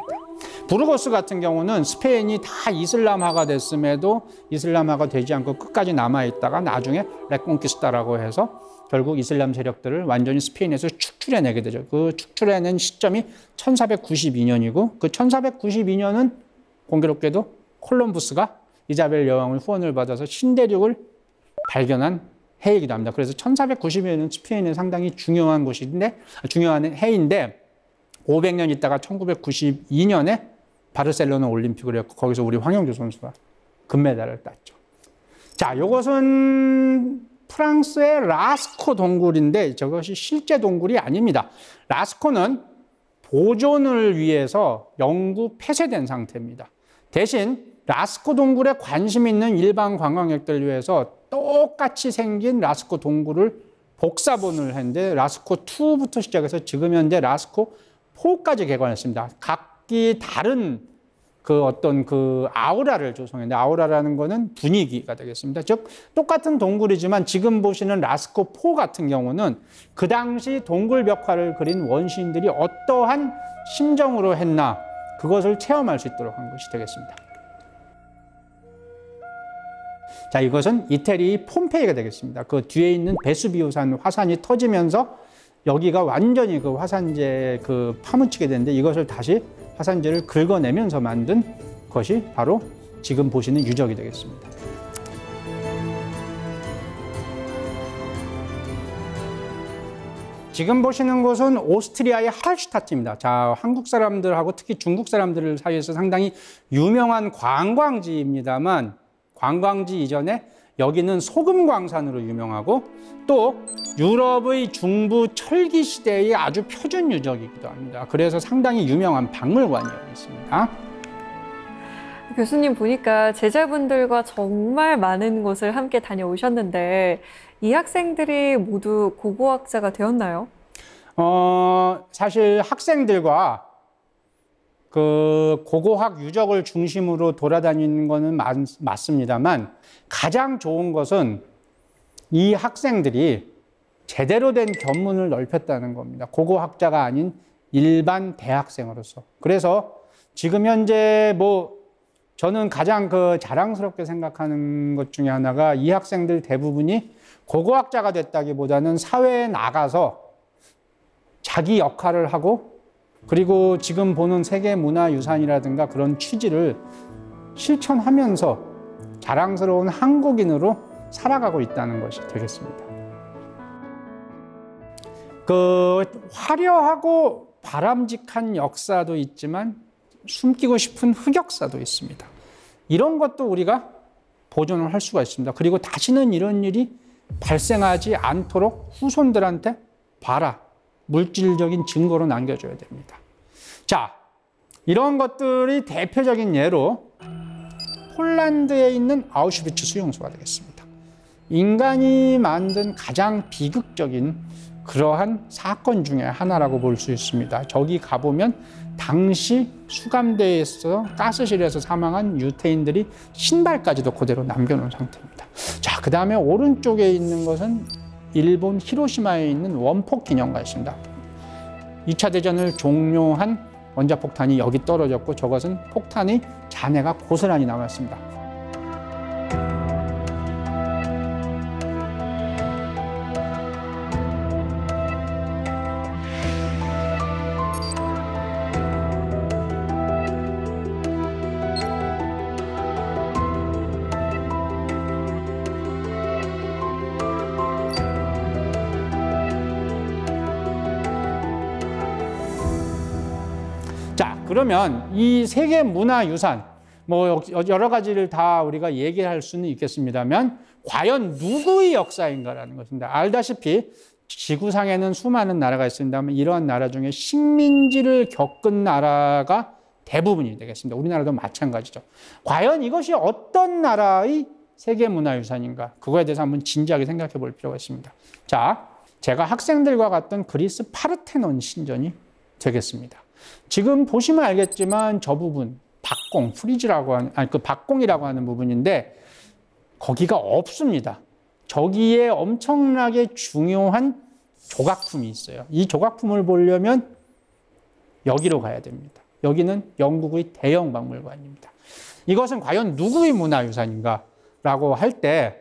부르고스 같은 경우는 스페인이 다 이슬람화가 됐음에도 이슬람화가 되지 않고 끝까지 남아있다가 나중에 레콘키스타라고 해서 결국 이슬람 세력들을 완전히 스페인에서 축출해내게 되죠. 그 축출해낸 시점이 1492년이고 그 1492년은 공교롭게도 콜럼부스가 이자벨 여왕의 후원을 받아서 신대륙을 발견한 해이기도 합니다. 그래서 1492년은 스페인에 상당히 중요한 곳인데, 중요한 해인데 500년 있다가 1992년에 바르셀로나 올림픽을 했고 거기서 우리 황영조 선수가 금메달을 땄죠. 자, 이것은 프랑스의 라스코 동굴인데 저것이 실제 동굴이 아닙니다. 라스코는 보존을 위해서 영구 폐쇄된 상태입니다. 대신 라스코 동굴에 관심 있는 일반 관광객들 위해서 똑같이 생긴 라스코 동굴을 복사본을 했는데 라스코 2부터 시작해서 지금 현재 라스코 4까지 개관했습니다. 각기 다른 그 어떤 그 아우라를 조성했는데 아우라라는 거는 분위기가 되겠습니다. 즉 똑같은 동굴이지만 지금 보시는 라스코 4 같은 경우는 그 당시 동굴 벽화를 그린 원시인들이 어떠한 심정으로 했나 그것을 체험할 수 있도록 한 것이 되겠습니다. 자, 이것은 이태리 폼페이가 되겠습니다. 그 뒤에 있는 베수비우산 화산이 터지면서 여기가 완전히 그 화산재 그 파묻히게 되는데 이것을 다시 화산재를 긁어내면서 만든 것이 바로 지금 보시는 유적이 되겠습니다. 지금 보시는 곳은 오스트리아의 할슈타트입니다. 자, 한국 사람들하고 특히 중국 사람들 사이에서 상당히 유명한 관광지입니다만 관광지 이전에 여기는 소금 광산으로 유명하고 또 유럽의 중부 철기 시대의 아주 표준 유적이기도 합니다. 그래서 상당히 유명한 박물관이 여기 있습니다. 교수님 보니까 제자분들과 정말 많은 곳을 함께 다녀오셨는데 이 학생들이 모두 고고학자가 되었나요? 사실 학생들과 그 고고학 유적을 중심으로 돌아다니는 것은 맞습니다만 가장 좋은 것은 이 학생들이 제대로 된 견문을 넓혔다는 겁니다. 고고학자가 아닌 일반 대학생으로서. 그래서 지금 현재 저는 가장 그 자랑스럽게 생각하는 것 중에 하나가 이 학생들 대부분이 고고학자가 됐다기보다는 사회에 나가서 자기 역할을 하고 그리고 지금 보는 세계문화유산이라든가 그런 취지를 실천하면서 자랑스러운 한국인으로 살아가고 있다는 것이 되겠습니다. 그 화려하고 바람직한 역사도 있지만 숨기고 싶은 흑역사도 있습니다. 이런 것도 우리가 보존을 할 수가 있습니다. 그리고 다시는 이런 일이 발생하지 않도록 후손들한테 봐라, 물질적인 증거로 남겨줘야 됩니다. 자, 이런 것들이 대표적인 예로 폴란드에 있는 아우슈비츠 수용소가 되겠습니다. 인간이 만든 가장 비극적인 그러한 사건 중에 하나라고 볼 수 있습니다. 저기 가보면 당시 수감대에서 가스실에서 사망한 유태인들이 신발까지도 그대로 남겨놓은 상태입니다. 자, 그 다음에 오른쪽에 있는 것은 일본 히로시마에 있는 원폭 기념관이 있습니다. 2차 대전을 종료한 원자폭탄이 여기 떨어졌고 저것은 폭탄의 잔해가 고스란히 남았습니다. 자, 그러면 이 세계 문화유산, 뭐 여러 가지를 다 우리가 얘기할 수는 있겠습니다만 과연 누구의 역사인가라는 것입니다. 알다시피 지구상에는 수많은 나라가 있습니다만 이러한 나라 중에 식민지를 겪은 나라가 대부분이 되겠습니다. 우리나라도 마찬가지죠. 과연 이것이 어떤 나라의 세계문화유산인가? 그거에 대해서 한번 진지하게 생각해 볼 필요가 있습니다. 자, 제가 학생들과 갔던 그리스 파르테논 신전이 되겠습니다. 지금 보시면 알겠지만 저 부분 박공, 프리즈라고 하는, 아니 그 박공이라고 하는 부분인데 거기가 없습니다. 저기에 엄청나게 중요한 조각품이 있어요. 이 조각품을 보려면 여기로 가야 됩니다. 여기는 영국의 대형 박물관입니다. 이것은 과연 누구의 문화유산인가라고 할 때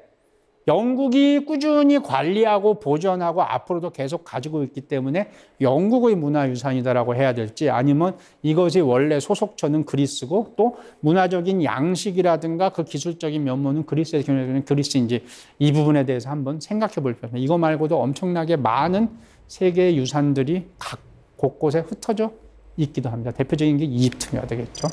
영국이 꾸준히 관리하고 보존하고 앞으로도 계속 가지고 있기 때문에 영국의 문화유산이다라고 해야 될지 아니면 이것이 원래 소속처는 그리스고 또 문화적인 양식이라든가 그 기술적인 면모는 그리스의 경우에는 그리스인지 이 부분에 대해서 한번 생각해 볼 필요합니다. 이거 말고도 엄청나게 많은 세계의 유산들이 각 곳곳에 흩어져 있기도 합니다. 대표적인 게 이집트가 되겠죠.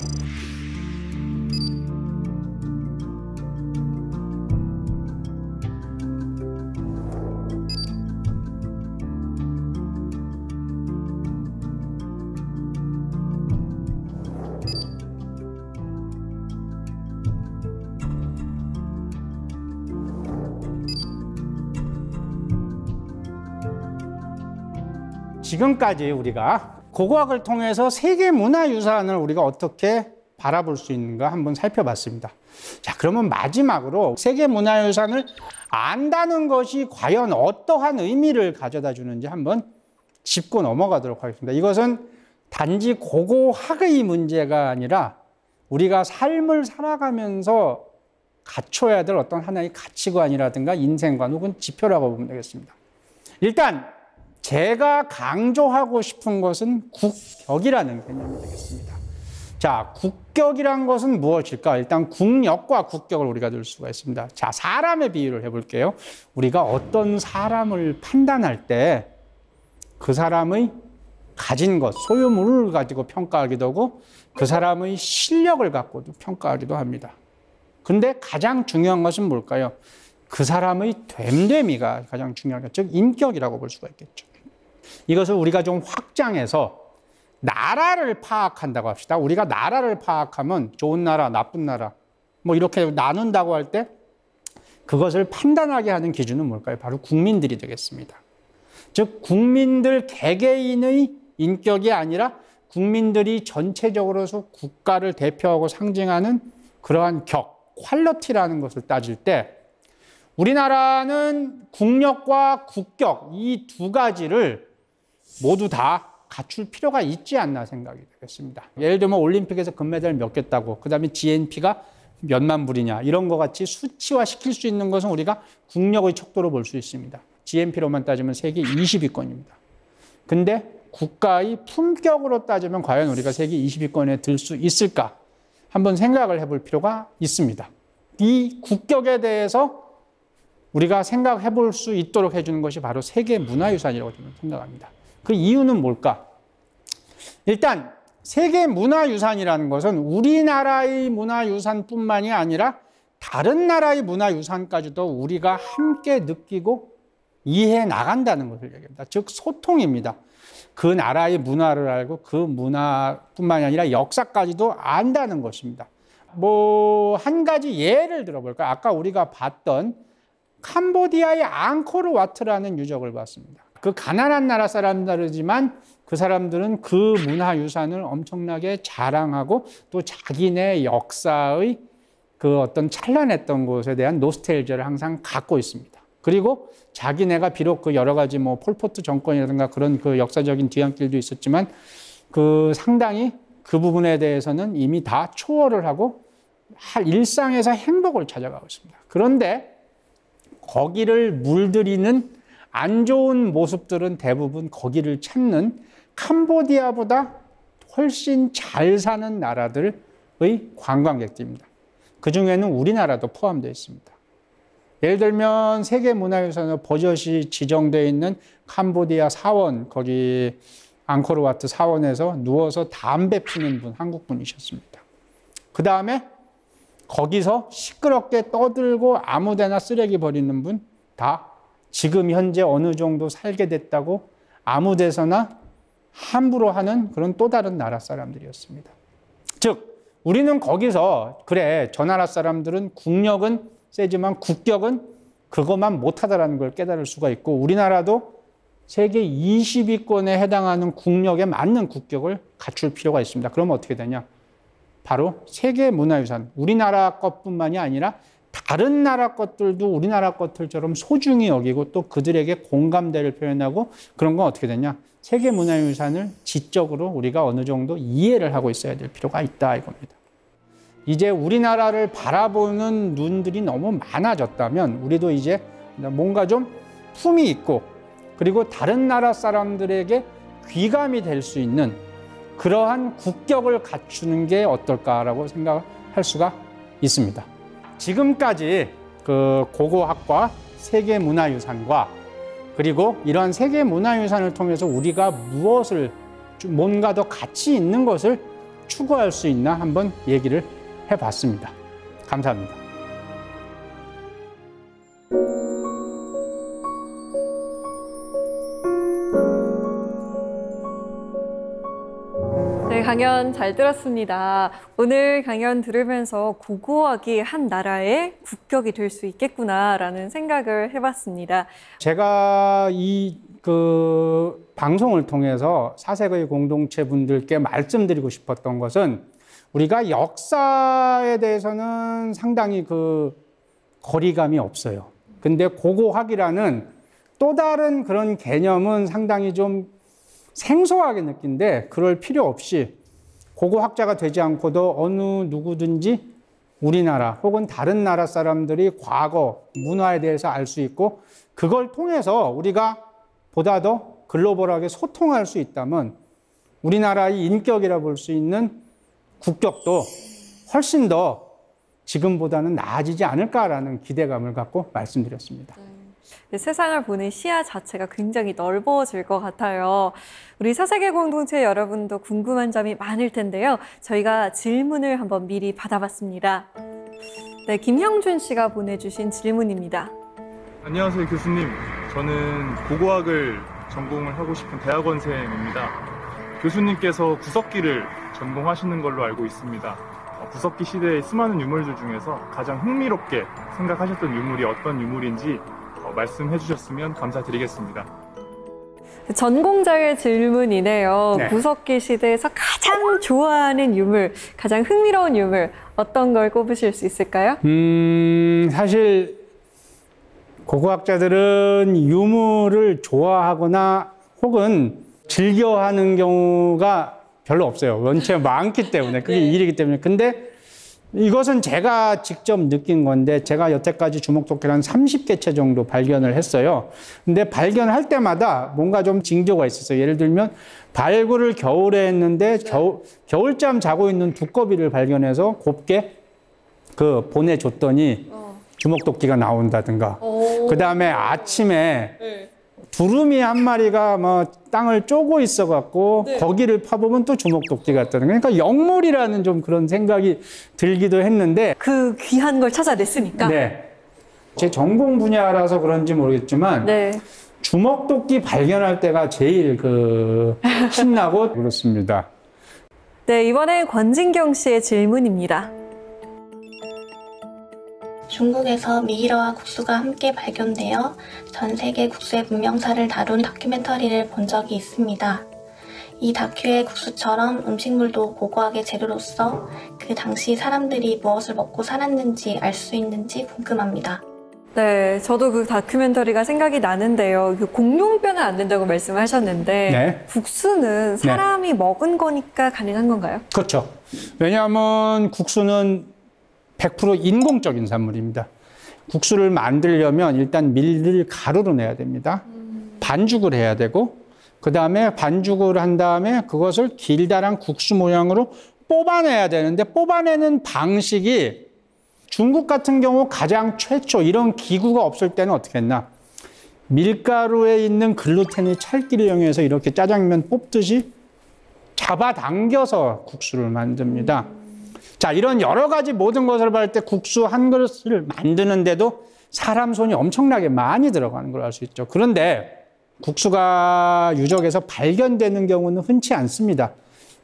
지금까지 우리가 고고학을 통해서 세계 문화유산을 우리가 어떻게 바라볼 수 있는가 한번 살펴봤습니다. 자, 그러면 마지막으로 세계 문화유산을 안다는 것이 과연 어떠한 의미를 가져다 주는지 한번 짚고 넘어가도록 하겠습니다. 이것은 단지 고고학의 문제가 아니라 우리가 삶을 살아가면서 갖춰야 될 어떤 하나의 가치관이라든가 인생관 혹은 지표라고 보면 되겠습니다. 일단 제가 강조하고 싶은 것은 국격이라는 개념이 되겠습니다. 자, 국격이란 것은 무엇일까? 일단 국력과 국격을 우리가 들 수가 있습니다. 자, 사람의 비유를 해볼게요. 우리가 어떤 사람을 판단할 때 그 사람의 가진 것, 소유물을 가지고 평가하기도 하고 그 사람의 실력을 갖고도 평가하기도 합니다. 근데 가장 중요한 것은 뭘까요? 그 사람의 됨됨이가 가장 중요한 것, 즉 인격이라고 볼 수가 있겠죠. 이것을 우리가 좀 확장해서 나라를 파악한다고 합시다. 우리가 나라를 파악하면 좋은 나라, 나쁜 나라 뭐 이렇게 나눈다고 할 때 그것을 판단하게 하는 기준은 뭘까요? 바로 국민들이 되겠습니다. 즉 국민들 개개인의 인격이 아니라 국민들이 전체적으로서 국가를 대표하고 상징하는 그러한 격, 퀄리티라는 것을 따질 때 우리나라는 국력과 국격 이 두 가지를 모두 다 갖출 필요가 있지 않나 생각이 되겠습니다. 예를 들면 올림픽에서 금메달 몇 개 따고 그다음에 GNP가 몇만 불이냐 이런 것 같이 수치화시킬 수 있는 것은 우리가 국력의 척도로 볼 수 있습니다. GNP로만 따지면 세계 20위권입니다. 근데 국가의 품격으로 따지면 과연 우리가 세계 20위권에 들 수 있을까? 한번 생각을 해볼 필요가 있습니다. 이 국격에 대해서 우리가 생각해 볼 수 있도록 해주는 것이 바로 세계 문화유산이라고 저는 생각합니다. 그 이유는 뭘까? 일단 세계 문화유산이라는 것은 우리나라의 문화유산뿐만이 아니라 다른 나라의 문화유산까지도 우리가 함께 느끼고 이해해 나간다는 것을 얘기합니다. 즉 소통입니다. 그 나라의 문화를 알고 그 문화뿐만이 아니라 역사까지도 안다는 것입니다. 뭐 한 가지 예를 들어볼까요? 아까 우리가 봤던 캄보디아의 앙코르와트라는 유적을 봤습니다. 그 가난한 나라 사람들이지만 그 사람들은 그 문화유산을 엄청나게 자랑하고 또 자기네 역사의 그 어떤 찬란했던 것에 대한 노스텔지아를 항상 갖고 있습니다. 그리고 자기네가 비록 그 여러 가지 뭐 폴포트 정권이라든가 그런 그 역사적인 뒤안길도 있었지만 그 상당히 그 부분에 대해서는 이미 다 초월을 하고 일상에서 행복을 찾아가고 있습니다. 그런데 거기를 물들이는 안 좋은 모습들은 대부분 거기를 찾는 캄보디아보다 훨씬 잘 사는 나라들의 관광객들입니다. 그 중에는 우리나라도 포함되어 있습니다. 예를 들면 세계문화유산으로 버젓이 지정되어 있는 캄보디아 사원, 거기 앙코르와트 사원에서 누워서 담배 피는 분, 한국분이셨습니다. 그 다음에 거기서 시끄럽게 떠들고 아무데나 쓰레기 버리는 분, 다 지금 현재 어느 정도 살게 됐다고 아무데서나 함부로 하는 그런 또 다른 나라 사람들이었습니다. 즉 우리는 거기서 그래 저 나라 사람들은 국력은 세지만 국격은 그것만 못하다라는 걸 깨달을 수가 있고 우리나라도 세계 20위권에 해당하는 국력에 맞는 국격을 갖출 필요가 있습니다. 그러면 어떻게 되냐? 바로 세계문화유산, 우리나라 것뿐만이 아니라 다른 나라 것들도 우리나라 것들처럼 소중히 여기고 또 그들에게 공감대를 표현하고 그런 건 어떻게 되냐? 세계문화유산을 지적으로 우리가 어느 정도 이해를 하고 있어야 될 필요가 있다 이겁니다. 이제 우리나라를 바라보는 눈들이 너무 많아졌다면 우리도 이제 뭔가 좀 품이 있고 그리고 다른 나라 사람들에게 귀감이 될 수 있는 그러한 국격을 갖추는 게 어떨까라고 생각할 수가 있습니다. 지금까지 그 고고학과 세계문화유산과 그리고 이러한 세계문화유산을 통해서 우리가 무엇을 뭔가 더 가치 있는 것을 추구할 수 있나 한번 얘기를 해봤습니다. 감사합니다. 네, 강연 잘 들었습니다. 오늘 강연 들으면서 고고학이 한 나라의 국격이 될 수 있겠구나라는 생각을 해봤습니다. 제가 이 방송을 통해서 사색의 공동체 분들께 말씀드리고 싶었던 것은 우리가 역사에 대해서는 상당히 거리감이 없어요. 근데 고고학이라는 또 다른 그런 개념은 상당히 좀 생소하게 느낀데 그럴 필요 없이 고고학자가 되지 않고도 어느 누구든지 우리나라 혹은 다른 나라 사람들이 과거, 문화에 대해서 알 수 있고 그걸 통해서 우리가 보다 더 글로벌하게 소통할 수 있다면 우리나라의 인격이라 볼 수 있는 국격도 훨씬 더 지금보다는 나아지지 않을까라는 기대감을 갖고 말씀드렸습니다. 세상을 보는 시야 자체가 굉장히 넓어질 것 같아요. 우리 사세계 공동체 여러분도 궁금한 점이 많을 텐데요. 저희가 질문을 한번 미리 받아봤습니다. 네, 김형준 씨가 보내주신 질문입니다. 안녕하세요, 교수님. 저는 고고학을 전공을 하고 싶은 대학원생입니다. 교수님께서 구석기를 전공하시는 걸로 알고 있습니다. 구석기 시대의 수많은 유물들 중에서 가장 흥미롭게 생각하셨던 유물이 어떤 유물인지 말씀해 주셨으면 감사드리겠습니다. 전공자의 질문이네요. 네. 구석기 시대에서 가장 좋아하는 유물, 가장 흥미로운 유물 어떤 걸 꼽으실 수 있을까요? 사실 고고학자들은 유물을 좋아하거나 혹은 즐겨하는 경우가 별로 없어요. 원체 많기 때문에 그게 일이기 때문에. 근데 이것은 제가 직접 느낀 건데 제가 여태까지 주목도끼를 한 30개 채 정도 발견을 했어요. 근데 발견할 때마다 뭔가 좀 징조가 있었어요. 예를 들면 발굴을 겨울에 했는데 겨울잠 자고 있는 두꺼비를 발견해서 곱게 보내줬더니 주먹도끼가 나온다든가 그 다음에 아침에 두루미 한 마리가 뭐 땅을 쪼고 있어갖고 네. 거기를 파보면 또 주먹도끼 같다는 거예요. 그러니까 영물이라는 좀 그런 생각이 들기도 했는데 그 귀한 걸 찾아냈으니까. 네. 제 전공 분야라서 그런지 모르겠지만 네. 주먹도끼 발견할 때가 제일 신나고 그렇습니다. 네, 이번엔 권진경 씨의 질문입니다. 중국에서 미이러와 국수가 함께 발견되어 전 세계 국수의 문명사를 다룬 다큐멘터리를 본 적이 있습니다. 이 다큐의 국수처럼 음식물도 고고학의 재료로서 그 당시 사람들이 무엇을 먹고 살았는지 알 수 있는지 궁금합니다. 네, 저도 그 다큐멘터리가 생각이 나는데요. 그 공룡뼈는 안 된다고 말씀하셨는데 네. 국수는 사람이 먹은 거니까 가능한 건가요? 그렇죠. 왜냐하면 국수는 100% 인공적인 산물입니다. 국수를 만들려면 일단 밀을 가루로 내야 됩니다. 반죽을 해야 되고 그 다음에 반죽을 한 다음에 그것을 길다란 국수 모양으로 뽑아내야 되는데 뽑아내는 방식이 중국 같은 경우 가장 최초 이런 기구가 없을 때는 어떻게 했나? 밀가루에 있는 글루텐의 찰기를 이용해서 이렇게 짜장면 뽑듯이 잡아당겨서 국수를 만듭니다. 자, 이런 여러 가지 모든 것을 볼 때 국수 한 그릇을 만드는데도 사람 손이 엄청나게 많이 들어가는 걸 알 수 있죠. 그런데 국수가 유적에서 발견되는 경우는 흔치 않습니다.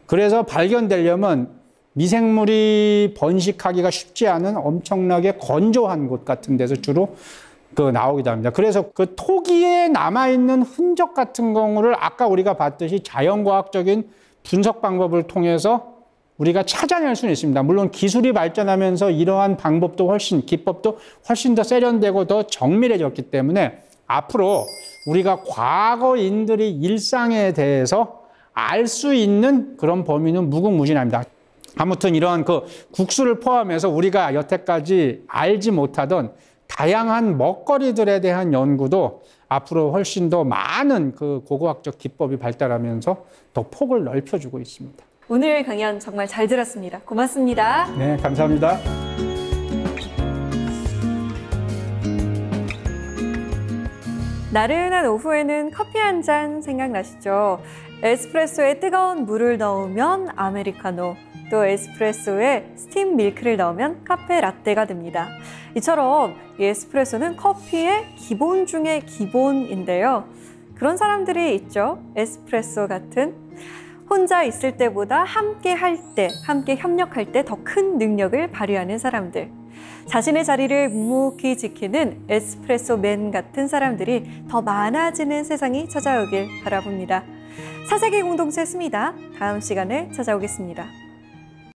그래서 발견되려면 미생물이 번식하기가 쉽지 않은 엄청나게 건조한 곳 같은 데서 주로 나오기도 합니다. 그래서 그 토기에 남아있는 흔적 같은 경우를 아까 우리가 봤듯이 자연과학적인 분석 방법을 통해서 우리가 찾아낼 수는 있습니다. 물론 기술이 발전하면서 이러한 방법도 기법도 훨씬 더 세련되고 더 정밀해졌기 때문에 앞으로 우리가 과거인들의 일상에 대해서 알 수 있는 그런 범위는 무궁무진합니다. 아무튼 이러한 국수를 포함해서 우리가 여태까지 알지 못하던 다양한 먹거리들에 대한 연구도 앞으로 훨씬 더 많은 고고학적 기법이 발달하면서 더 폭을 넓혀주고 있습니다. 오늘 강연 정말 잘 들었습니다. 고맙습니다. 네, 감사합니다. 나른한 오후에는 커피 한 잔 생각나시죠? 에스프레소에 뜨거운 물을 넣으면 아메리카노, 또 에스프레소에 스팀 밀크를 넣으면 카페 라떼가 됩니다. 이처럼 이 에스프레소는 커피의 기본 중의 기본인데요. 그런 사람들이 있죠. 에스프레소 같은 혼자 있을 때보다 함께 할 때, 함께 협력할 때 더 큰 능력을 발휘하는 사람들. 자신의 자리를 묵묵히 지키는 에스프레소맨 같은 사람들이 더 많아지는 세상이 찾아오길 바라봅니다. 사세기 공동체 스미다. 다음 시간에 찾아오겠습니다.